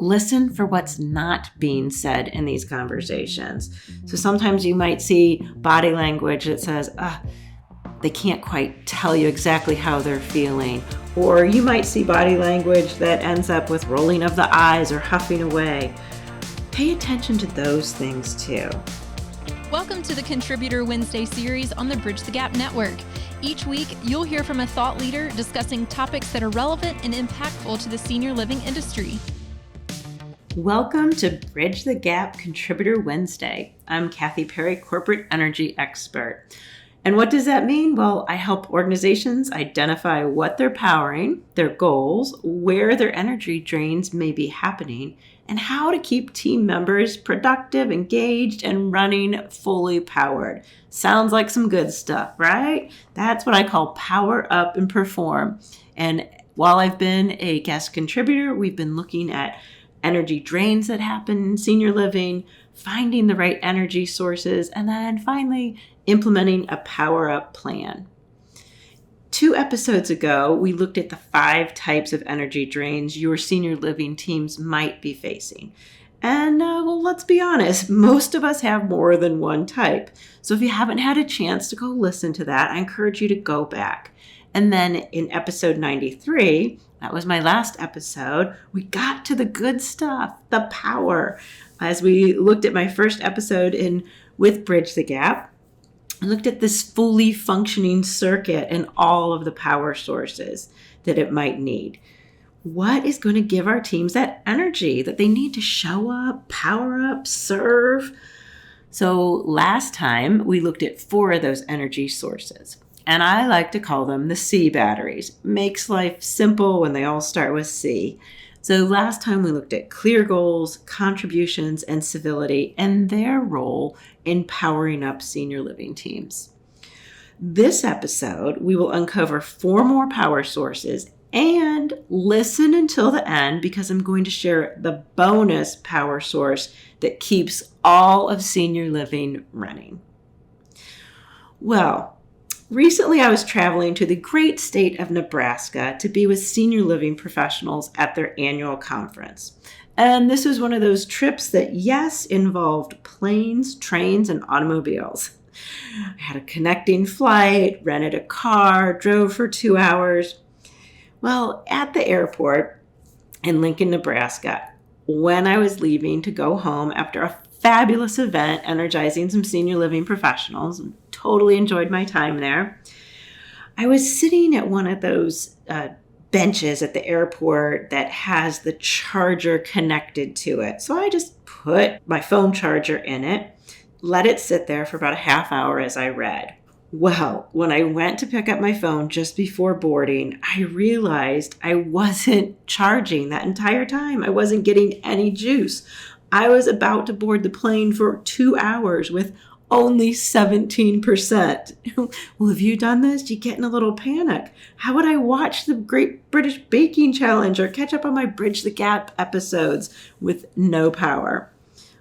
Listen for what's not being said in these conversations. So sometimes you might see body language that says, they can't quite tell you exactly how they're feeling. Or you might see body language that ends up with rolling of the eyes or huffing away. Pay attention to those things too. Welcome to the Contributor Wednesday series on the Bridge the Gap Network. Each week, you'll hear from a thought leader discussing topics that are relevant and impactful to the senior living industry. Welcome to Bridge the Gap Contributor Wednesday. I'm Kathy Parry, Corporate Energy Expert. And what does that mean? Well, I help organizations identify what they're powering, their goals, where their energy drains may be happening, and how to keep team members productive, engaged, and running fully powered. Sounds like some good stuff, right? That's what I call power up and perform. And while I've been a guest contributor, we've been looking at energy drains that happen in senior living, finding the right energy sources, and then finally implementing a power up plan. 2 episodes ago, we looked at the 5 types of energy drains your senior living teams might be facing. And well, let's be honest, most of us have more than one type. So if you haven't had a chance to go listen to that, I encourage you to go back. And then in episode 93, that was my last episode, we got to the good stuff, the power. As we looked at my first episode with Bridge the Gap, I looked at this fully functioning circuit and all of the power sources that it might need. What is going to give our teams that energy that they need to show up, power up, serve? So last time we looked at 4 of those energy sources. And I like to call them the C batteries. Makes life simple when they all start with C. So last time we looked at clear goals, contributions, and civility, and their role in powering up senior living teams. This episode, we will uncover 4 more power sources and listen until the end because I'm going to share the bonus power source that keeps all of senior living running. Well, recently, I was traveling to the great state of Nebraska to be with senior living professionals at their annual conference. And this was one of those trips that, yes, involved planes, trains, and automobiles. I had a connecting flight, rented a car, drove for 2 hours. Well, at the airport in Lincoln, Nebraska, when I was leaving to go home after a fabulous event energizing some senior living professionals, totally enjoyed my time there. I was sitting at one of those benches at the airport that has the charger connected to it. So I just put my phone charger in it, let it sit there for about a half hour as I read. Well, when I went to pick up my phone just before boarding, I realized I wasn't charging that entire time. I wasn't getting any juice. I was about to board the plane for 2 hours with only 17%. Well, have you done this? You get in a little panic. How would I watch the Great British Baking Challenge or catch up on my Bridge the Gap episodes with no power?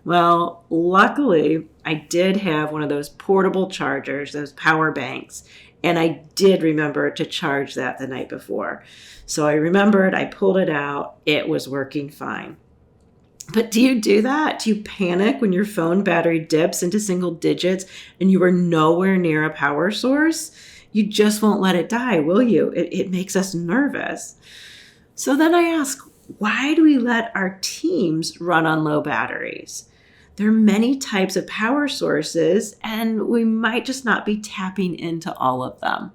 Well, luckily, I did have one of those portable chargers, those power banks, and I did remember to charge that the night before. So I remembered, I pulled it out, it was working fine. But do you do that? Do you panic when your phone battery dips into single digits and you are nowhere near a power source? You just won't let it die, will you? It makes us nervous. So then I ask, why do we let our teams run on low batteries? There are many types of power sources, and we might just not be tapping into all of them.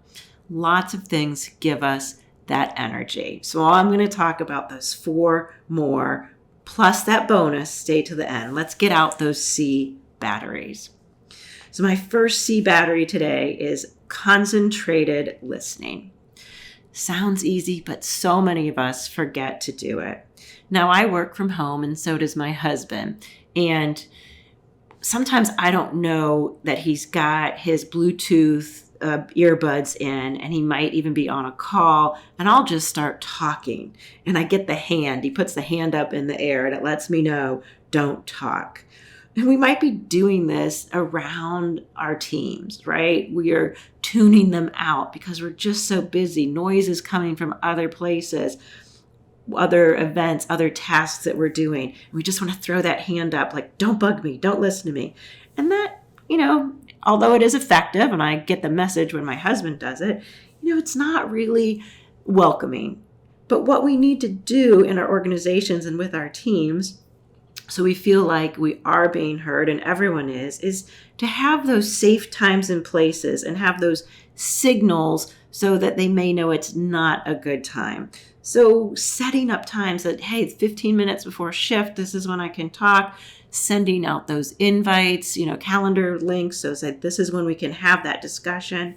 Lots of things give us that energy. So I'm going to talk about those 4 more plus that bonus. Stay to the end. Let's get out those C batteries. So my first C battery today is concentrated listening. Sounds easy, but so many of us forget to do it. Now I work from home and so does my husband. And sometimes I don't know that he's got his Bluetooth earbuds in, and he might even be on a call, and I'll just start talking. And I get the hand. He puts the hand up in the air, and it lets me know, don't talk. And we might be doing this around our teams, right? We are tuning them out because we're just so busy. Noise is coming from other places. other events, other tasks that we're doing. We just want to throw that hand up, like, don't bug me, don't listen to me. And that, although it is effective, and I get the message when my husband does it, it's not really welcoming. But what we need to do in our organizations and with our teams, so we feel like we are being heard and everyone is to have those safe times and places and have those signals so that they may know it's not a good time. So setting up times that, hey, 15 minutes before shift, this is when I can talk, sending out those invites, calendar links, so that this is when we can have that discussion.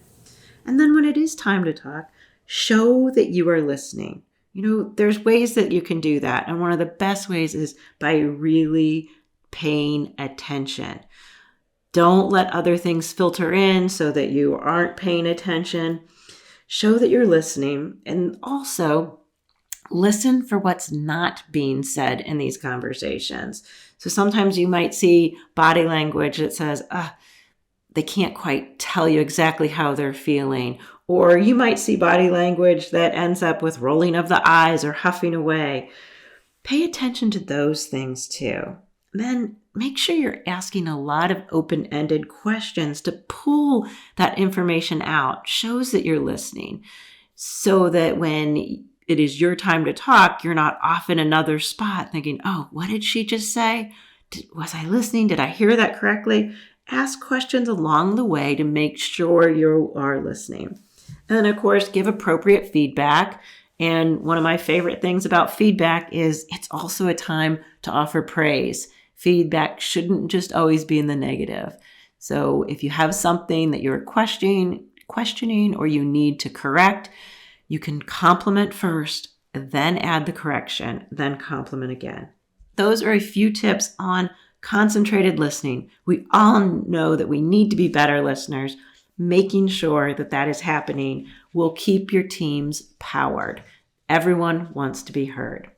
And then when it is time to talk, show that you are listening. There's ways that you can do that. And one of the best ways is by really paying attention. Don't let other things filter in so that you aren't paying attention. Show that you're listening, and also listen for what's not being said in these conversations. So sometimes you might see body language that says, they can't quite tell you exactly how they're feeling. Or you might see body language that ends up with rolling of the eyes or huffing away. Pay attention to those things too. Then make sure you're asking a lot of open-ended questions to pull that information out. Shows that you're listening, so that when it is your time to talk, you're not off in another spot thinking, oh, what did she just say? Was I listening? Did I hear that correctly? Ask questions along the way to make sure you are listening. And then, of course, give appropriate feedback. And one of my favorite things about feedback is it's also a time to offer praise. Feedback shouldn't just always be in the negative. So if you have something that you're questioning or you need to correct, you can compliment first, then add the correction, then compliment again. Those are a few tips on concentrated listening. We all know that we need to be better listeners. Making sure that that is happening will keep your teams powered. Everyone wants to be heard.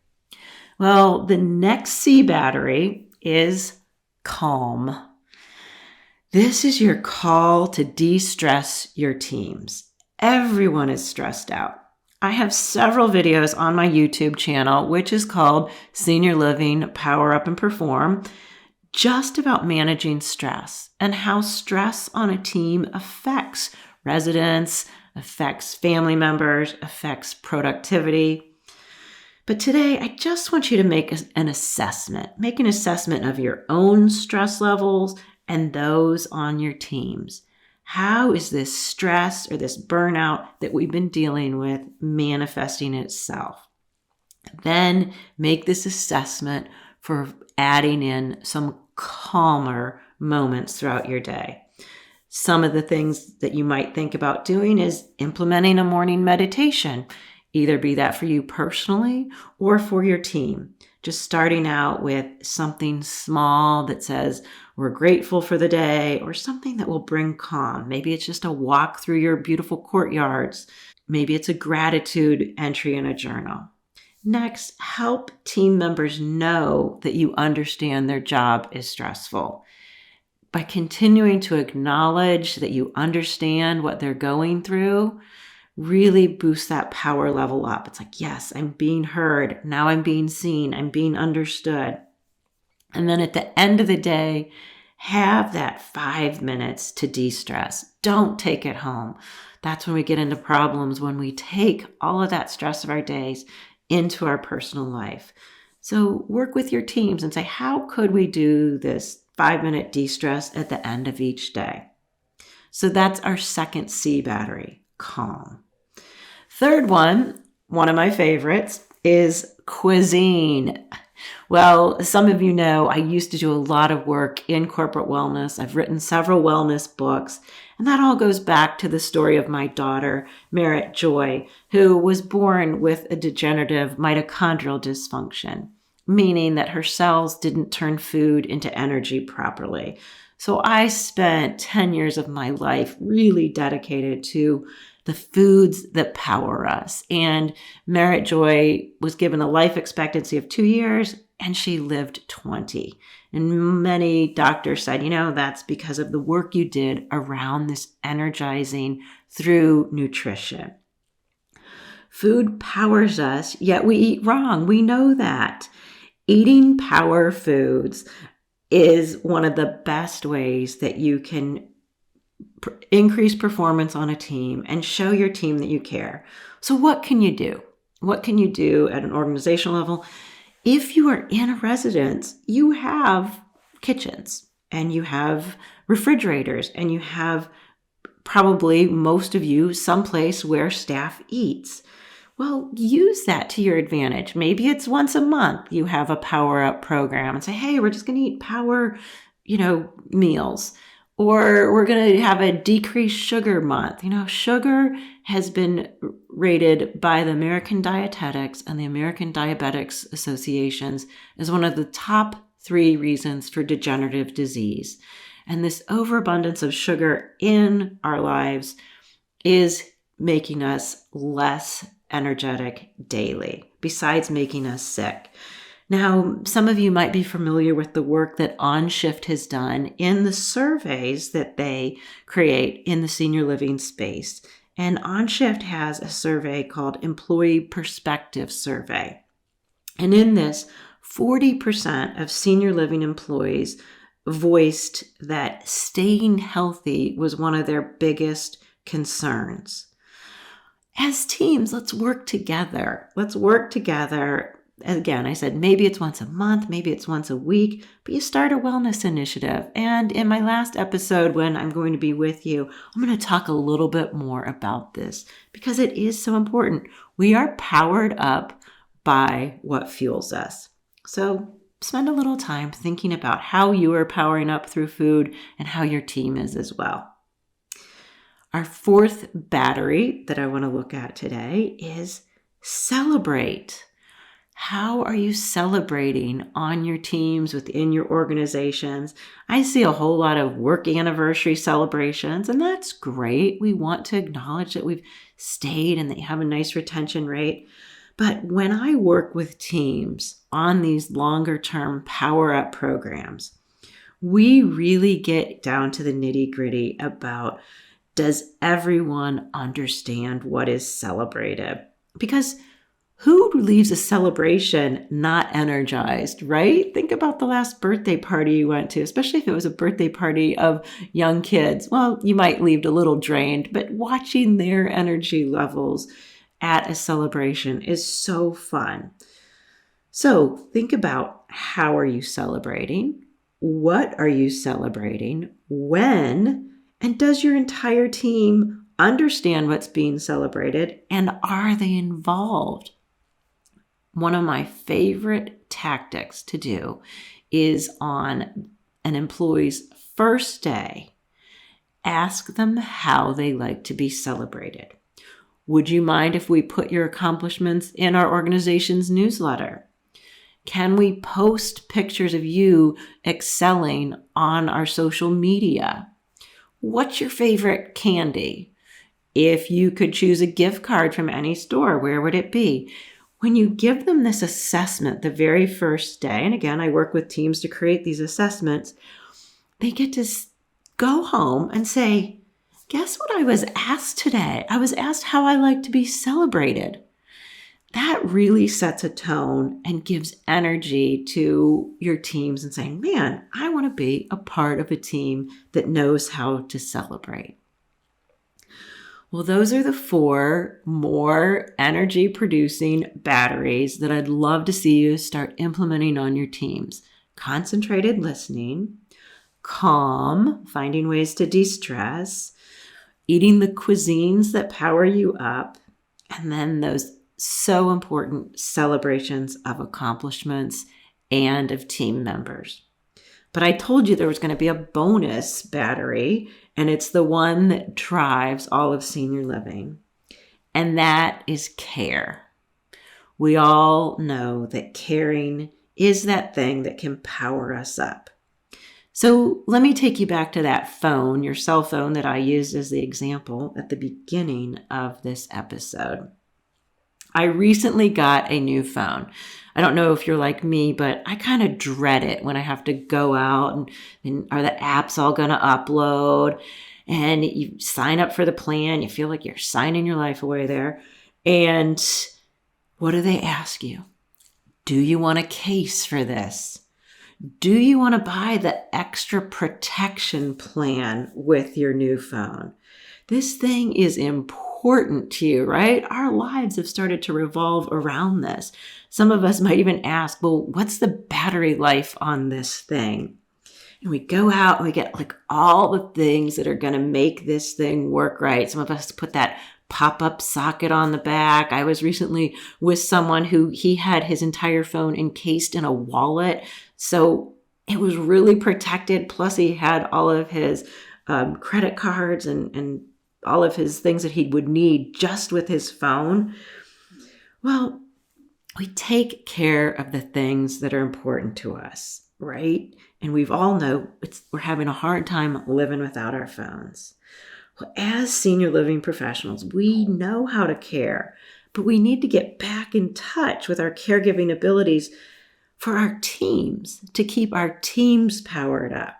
Well, the next C battery is calm. This is your call to de-stress your teams. Everyone is stressed out. I have several videos on my YouTube channel, which is called Senior Living, Power Up and Perform, just about managing stress and how stress on a team affects residents, affects family members, affects productivity. But today, I just want you to make an assessment. Make an assessment of your own stress levels and those on your teams. How is this stress or this burnout that we've been dealing with manifesting itself? Then make this assessment for adding in some calmer moments throughout your day. Some of the things that you might think about doing is implementing a morning meditation, either be that for you personally or for your team. Just starting out with something small that says, we're grateful for the day, or something that will bring calm. Maybe it's just a walk through your beautiful courtyards. Maybe it's a gratitude entry in a journal. Next, help team members know that you understand their job is stressful. By continuing to acknowledge that you understand what they're going through, really boost that power level up. It's like, yes, I'm being heard. Now I'm being seen. I'm being understood. And then at the end of the day, have that 5 minutes to de-stress. Don't take it home. That's when we get into problems, when we take all of that stress of our days into our personal life. So work with your teams and say, how could we do this 5-minute de-stress at the end of each day? So that's our second C battery, calm. Third one of my favorites, is cuisine. Well, some of you know I used to do a lot of work in corporate wellness. I've written several wellness books, and that all goes back to the story of my daughter, Merritt Joy, who was born with a degenerative mitochondrial dysfunction, meaning that her cells didn't turn food into energy properly. So I spent 10 years of my life really dedicated to the foods that power us. And Merritt Joy was given a life expectancy of 2 years, and she lived 20. And many doctors said, that's because of the work you did around this energizing through nutrition. Food powers us, yet we eat wrong. We know that. Eating power foods is one of the best ways that you can increase performance on a team and show your team that you care. So what can you do? What can you do at an organizational level? If you are in a residence, you have kitchens and you have refrigerators and you have probably most of you someplace where staff eats. Well, use that to your advantage. Maybe it's once a month you have a power up program and say, hey, we're just going to eat power, meals. Or we're going to have a decreased sugar month. Sugar has been rated by the American Dietetics and the American Diabetics Associations as one of the top 3 reasons for degenerative disease. And this overabundance of sugar in our lives is making us less energetic daily, besides making us sick. Now, some of you might be familiar with the work that OnShift has done in the surveys that they create in the senior living space. And OnShift has a survey called Employee Perspective Survey. And in this, 40% of senior living employees voiced that staying healthy was one of their biggest concerns. As teams, let's work together. Again, I said, maybe it's once a month, maybe it's once a week, but you start a wellness initiative. And in my last episode, when I'm going to be with you, I'm going to talk a little bit more about this because it is so important. We are powered up by what fuels us. So spend a little time thinking about how you are powering up through food and how your team is as well. Our 4th battery that I want to look at today is celebrate. How are you celebrating on your teams, within your organizations? I see a whole lot of work anniversary celebrations, and that's great. We want to acknowledge that we've stayed and that you have a nice retention rate. But when I work with teams on these longer term power up programs, we really get down to the nitty gritty about, does everyone understand what is celebrated? Because who leaves a celebration not energized, right? Think about the last birthday party you went to, especially if it was a birthday party of young kids. Well, you might leave a little drained, but watching their energy levels at a celebration is so fun. So think about, how are you celebrating? What are you celebrating? When? And does your entire team understand what's being celebrated? And are they involved? One of my favorite tactics to do is on an employee's first day, ask them how they like to be celebrated. Would you mind if we put your accomplishments in our organization's newsletter? Can we post pictures of you excelling on our social media? What's your favorite candy? If you could choose a gift card from any store, where would it be? When you give them this assessment the very first day, and again, I work with teams to create these assessments, they get to go home and say, guess what I was asked today? I was asked how I like to be celebrated. That really sets a tone and gives energy to your teams and saying, man, I want to be a part of a team that knows how to celebrate. Well, those are the 4 more energy producing batteries that I'd love to see you start implementing on your teams. Concentrated listening, calm, finding ways to de-stress, eating the cuisines that power you up, and then those so important celebrations of accomplishments and of team members. But I told you there was going to be a bonus battery, and it's the one that drives all of senior living, and that is care. We all know that caring is that thing that can power us up. So let me take you back to that phone, your cell phone that I used as the example at the beginning of this episode. I recently got a new phone. I don't know if you're like me, but I kind of dread it when I have to go out and are the apps all going to upload? And you sign up for the plan. You feel like you're signing your life away there. And what do they ask you? Do you want a case for this? Do you want to buy the extra protection plan with your new phone? This thing is important to you, right? Our lives have started to revolve around this. Some of us might even ask, well, what's the battery life on this thing? And we go out and we get like all the things that are going to make this thing work right. Some of us put that pop-up socket on the back. I was recently with someone who he had his entire phone encased in a wallet. So it was really protected. Plus he had all of his credit cards and all of his things that he would need just with his phone. Well, we take care of the things that are important to us, right? And we've all know we're having a hard time living without our phones. Well, as senior living professionals, we know how to care, but we need to get back in touch with our caregiving abilities for our teams, to keep our teams powered up.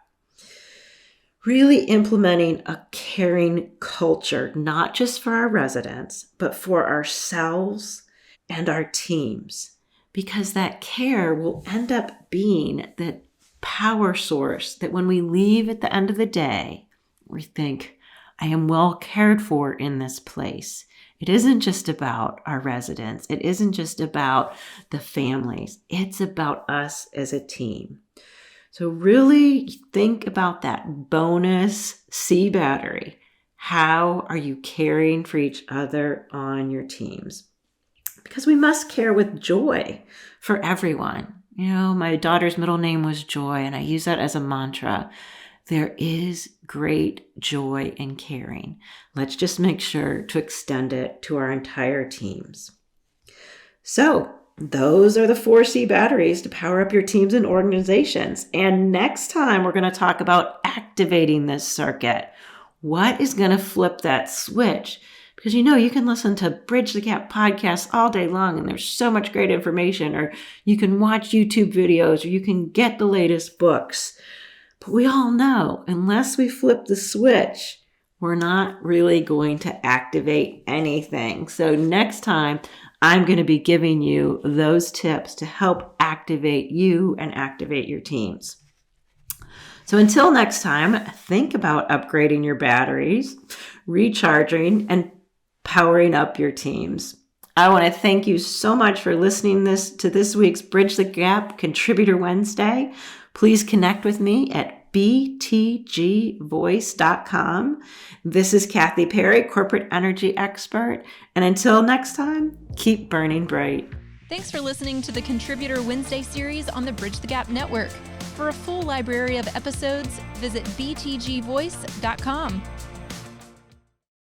Really implementing a caring culture, not just for our residents, but for ourselves and our teams, because that care will end up being the power source that when we leave at the end of the day, we think, I am well cared for in this place. It isn't just about our residents. It isn't just about the families. It's about us as a team. So really think about that bonus C battery. How are you caring for each other on your teams? Because we must care with joy for everyone. You know, my daughter's middle name was Joy, and I use that as a mantra. There is great joy in caring. Let's just make sure to extend it to our entire teams. So those are the 4C batteries to power up your teams and organizations. And next time, we're going to talk about activating this circuit. What is going to flip that switch? Because you can listen to Bridge the Gap podcasts all day long, and there's so much great information, or you can watch YouTube videos, or you can get the latest books. But we all know, unless we flip the switch, we're not really going to activate anything. So next time, I'm going to be giving you those tips to help activate you and activate your teams. So until next time, think about upgrading your batteries, recharging, and powering up your teams. I want to thank you so much for listening to this week's Bridge the Gap Contributor Wednesday. Please connect with me at btgvoice.com. This is Kathy Parry, corporate energy expert. And until next time, keep burning bright. Thanks for listening to the Contributor Wednesday series on the Bridge the Gap Network. For a full library of episodes, visit btgvoice.com.